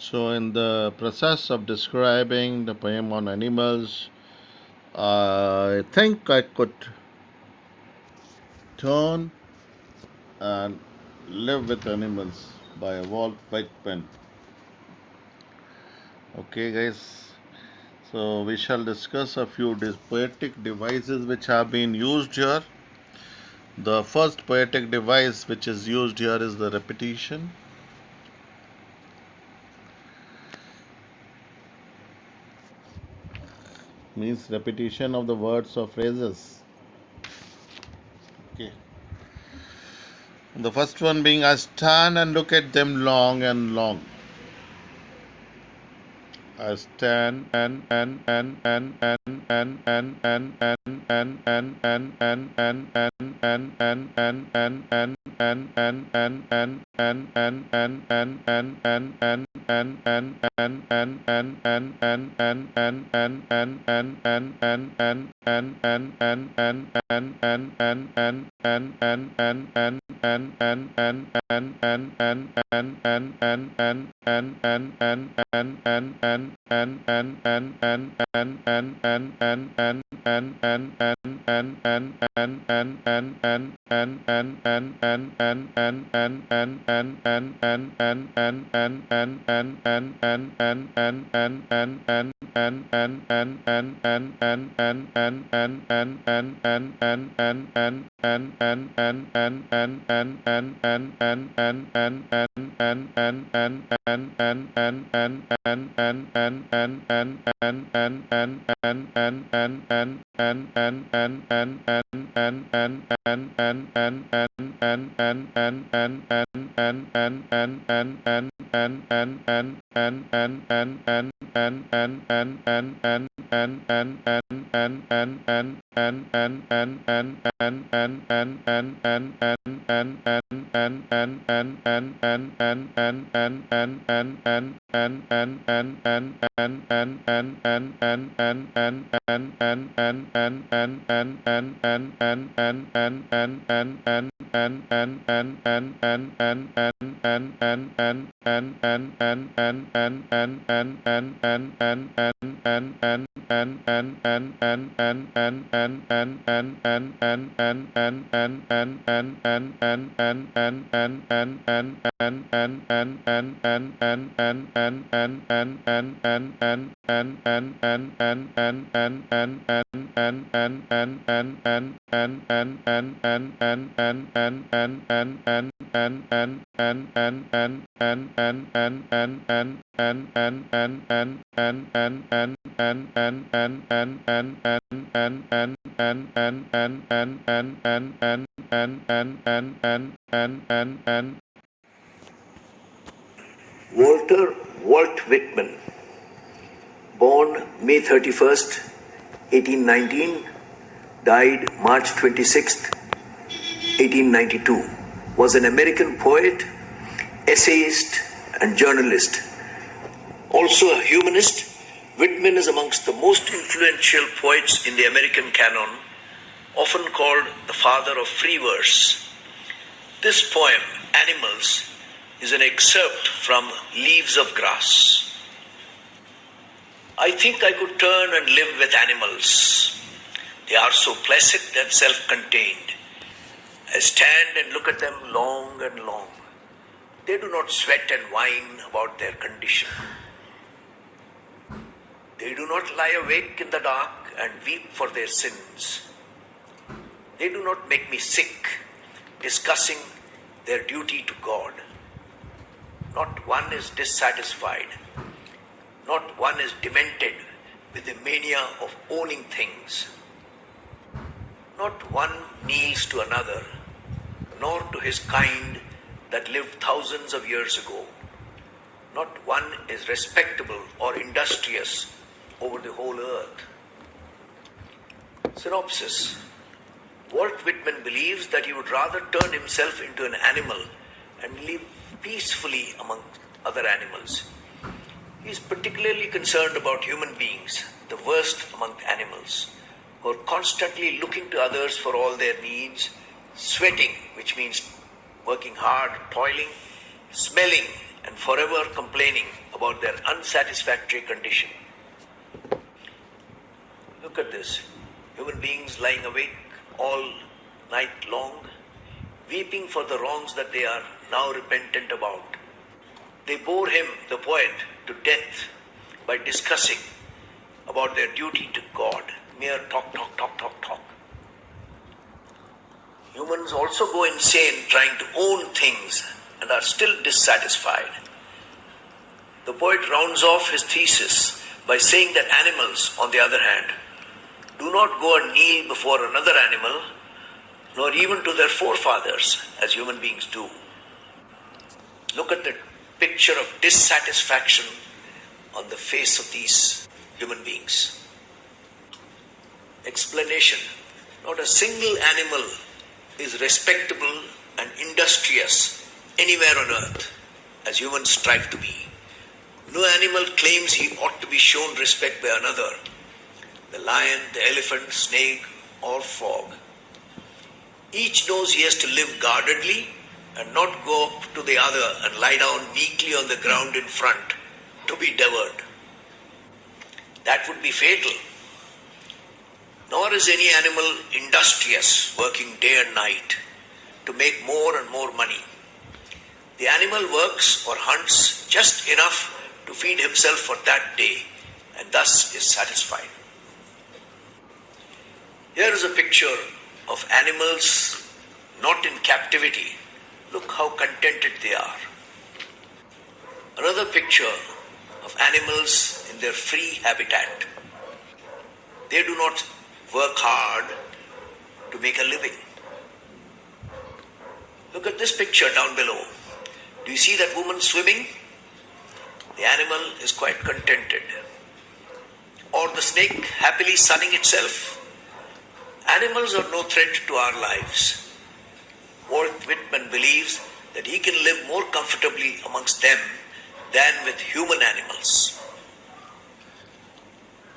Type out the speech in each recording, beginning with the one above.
So, in the process of describing the poem on animals, I think I could turn and live with animals by Walt Whitman. Okay, guys. So, we shall discuss a few poetic devices which have been used here. The first poetic device which is used here is the repetition. Means repetition of the words or phrases. Okay. The first one being I stand and look at them long and long. I stand Walter Walt Whitman, born May 31st, 1819, died March 26th, 1892, was an American poet, essayist, and journalist. Also a humanist, Whitman is amongst the most influential poets in the American canon, often called the father of free verse. This poem, Animals, is an excerpt from Leaves of Grass. I think I could turn and live with animals. They are so placid and self-contained. I stand and look at them long and long. They do not sweat and whine about their condition. They do not lie awake in the dark and weep for their sins. They do not make me sick, discussing their duty to God. Not one is dissatisfied. Not one is demented with the mania of owning things. Not one kneels to another, nor to his kind that lived thousands of years ago. Not one is respectable or industrious over the whole earth. Synopsis. Walt Whitman believes that he would rather turn himself into an animal and live peacefully among other animals. He is particularly concerned about human beings, the worst among animals, who are constantly looking to others for all their needs, sweating, which means working hard, toiling, smelling, and forever complaining about their unsatisfactory condition. Look at this. Human beings lying awake all night long, weeping for the wrongs that they are now repentant about. They bore him, the poet, to death by discussing about their duty to God. Mere talk, talk, talk, talk, talk. Humans also go insane trying to own things and are still dissatisfied. The poet rounds off his thesis by saying that animals, on the other hand, do not go and kneel before another animal, nor even to their forefathers, as human beings do. Look at the picture of dissatisfaction on the face of these human beings. Explanation. Not a single animal is respectable and industrious anywhere on earth, as humans strive to be. No animal claims he ought to be shown respect by another. The lion, the elephant, snake, or frog. Each knows he has to live guardedly and not go up to the other and lie down meekly on the ground in front to be devoured. That would be fatal. Nor is any animal industrious, working day and night to make more and more money. The animal works or hunts just enough to feed himself for that day and thus is satisfied. Here is a picture of animals not in captivity. Look how contented they are. Another picture of animals in their free habitat. They do not work hard to make a living. Look at this picture down below. Do you see that woman swimming? The animal is quite contented. Or the snake happily sunning itself. Animals are no threat to our lives. Walt Whitman believes that he can live more comfortably amongst them than with human animals.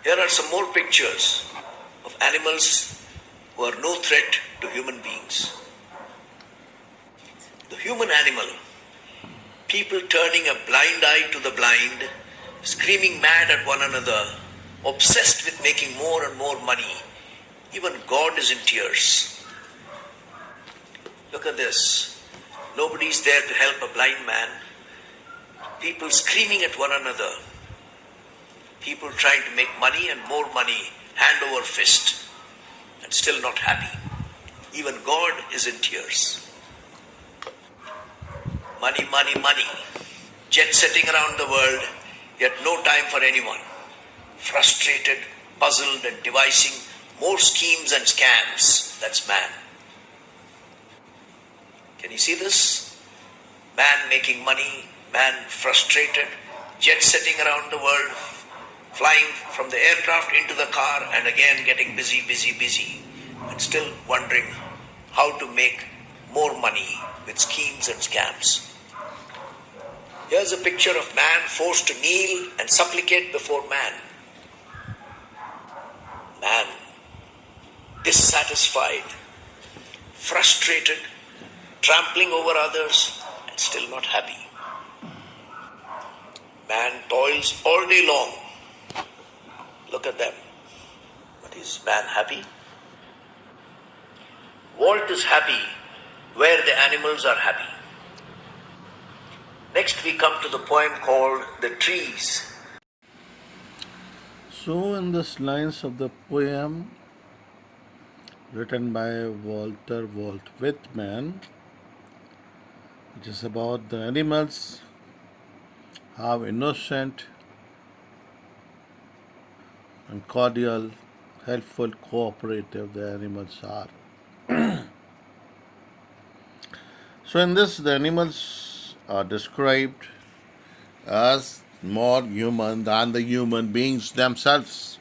Here are some more pictures of animals who are no threat to human beings. The human animal, people turning a blind eye to the blind, screaming mad at one another, obsessed with making more and more money. Even God is in tears. Look at this. Nobody's there to help a blind man. People screaming at one another. People trying to make money and more money, hand over fist, and still not happy. Even God is in tears. Money, money, money. Jet setting around the world, yet no time for anyone. Frustrated, puzzled, and devising more schemes and scams. That's man. Can you see this? Man making money, man frustrated, jet setting around the world, flying from the aircraft into the car and again getting busy, and still wondering how to make more money with schemes and scams. Here's a picture of man forced to kneel and supplicate before man. Man, dissatisfied, frustrated, trampling over others, and still not happy. Man toils all day long. Look at them. But is man happy? Walt is happy where the animals are happy. Next we come to the poem called The Trees. So, in the lines of the poem written by Walter Walt Whitman, which is about the animals, how innocent and cordial, helpful, cooperative the animals are. So, in this, the animals are described as more human than the human beings themselves.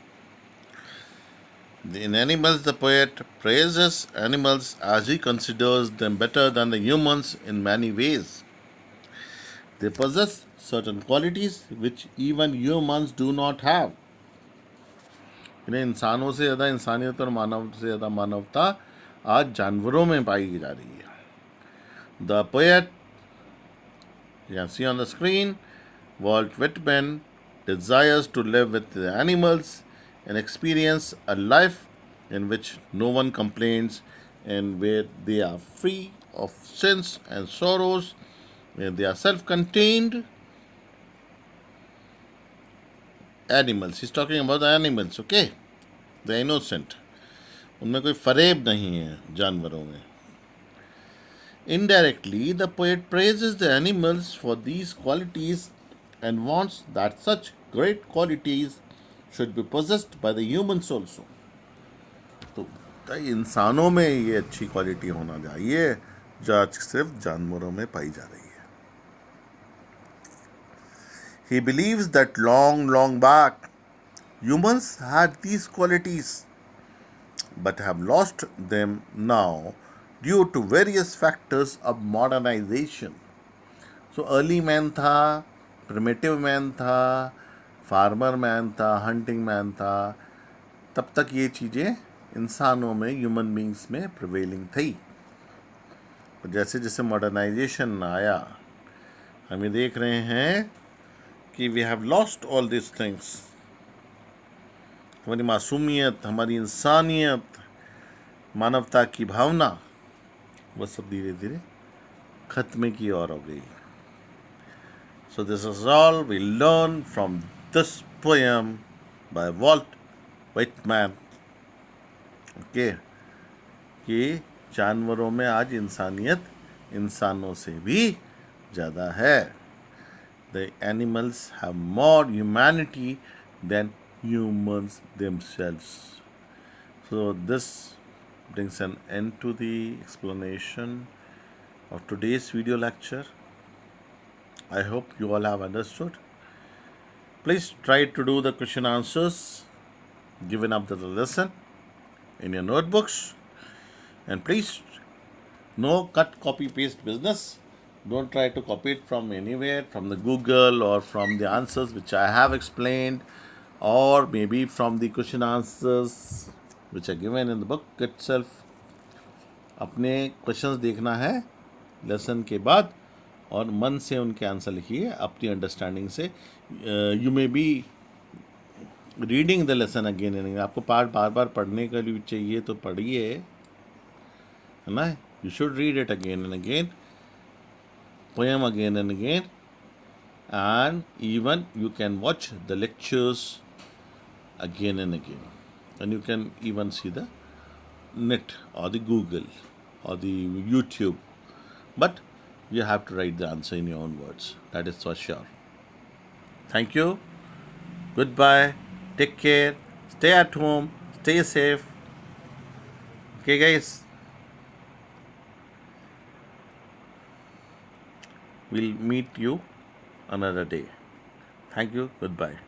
In Animals, the poet praises animals as he considers them better than the humans in many ways. They possess certain qualities which even humans do not have. इन्हें इंसानों से ज़्यादा इंसानियत और मानव से ज़्यादा मानवता आज जानवरों में पाई जा रही है. The poet, you can see on the screen, Walt Whitman desires to live with the animals and experience a life in which no one complains and where they are free of sins and sorrows, where they are self contained animals. He's talking about the animals, okay? The innocent. उनमें कोई फरेब नहीं है जानवरों में. Indirectly, the poet praises the animals for these qualities and wants that such great qualities should be possessed by the humans also. तो इंसानों में ये अच्छी क्वालिटी होना चाहिए जो आज सिर्फ जानवरों में पाई जा रही है. He believes that long back humans had these qualities but have lost them now due to various factors of modernization. So early man था, primitive man था, farmer man था, hunting man था, तब तक ये चीज़ें इंसानों में, ह्यूमन बींग्स में प्रिवेलिंग थी. जैसे जैसे मॉडर्नाइजेशन आया, हम ये देख रहे हैं कि we have lost all this things. हमारी मासूमियत, हमारी इंसानियत, मानवता की भावना, वह सब धीरे धीरे खत्मे की ओर हो गई. So this is all we learn from this poem by Walt Whitman. Okay, कि जानवरों में आज इंसानियत इंसानों से भी ज़्यादा है. The animals have more humanity than humans themselves. So this brings an end to the explanation of today's video lecture. I hope you all have understood. Please try to do the question answers given up to the lesson in your notebooks, and please no cut copy paste business. Don't try to copy it from anywhere, from the Google or from the answers which I have explained, or maybe from the question answers which are given in the book itself. अपने questions देखना है lesson के बाद और मन से उनके answer लिखिए अपनी अंडरस्टैंडिंग से. You may be reading the lesson again and again. आपको पार्ट बार बार पढ़ने के लिए चाहिए तो पढ़िए, है ना. You should read it again and again, poem again and again, and even you can watch the lectures again and again, and you can even see the net or the Google or the YouTube, but you have to write the answer in your own words, that is for sure. Thank you, goodbye, take care, stay at home, stay safe. Okay guys, we'll meet you another day. Thank you, goodbye.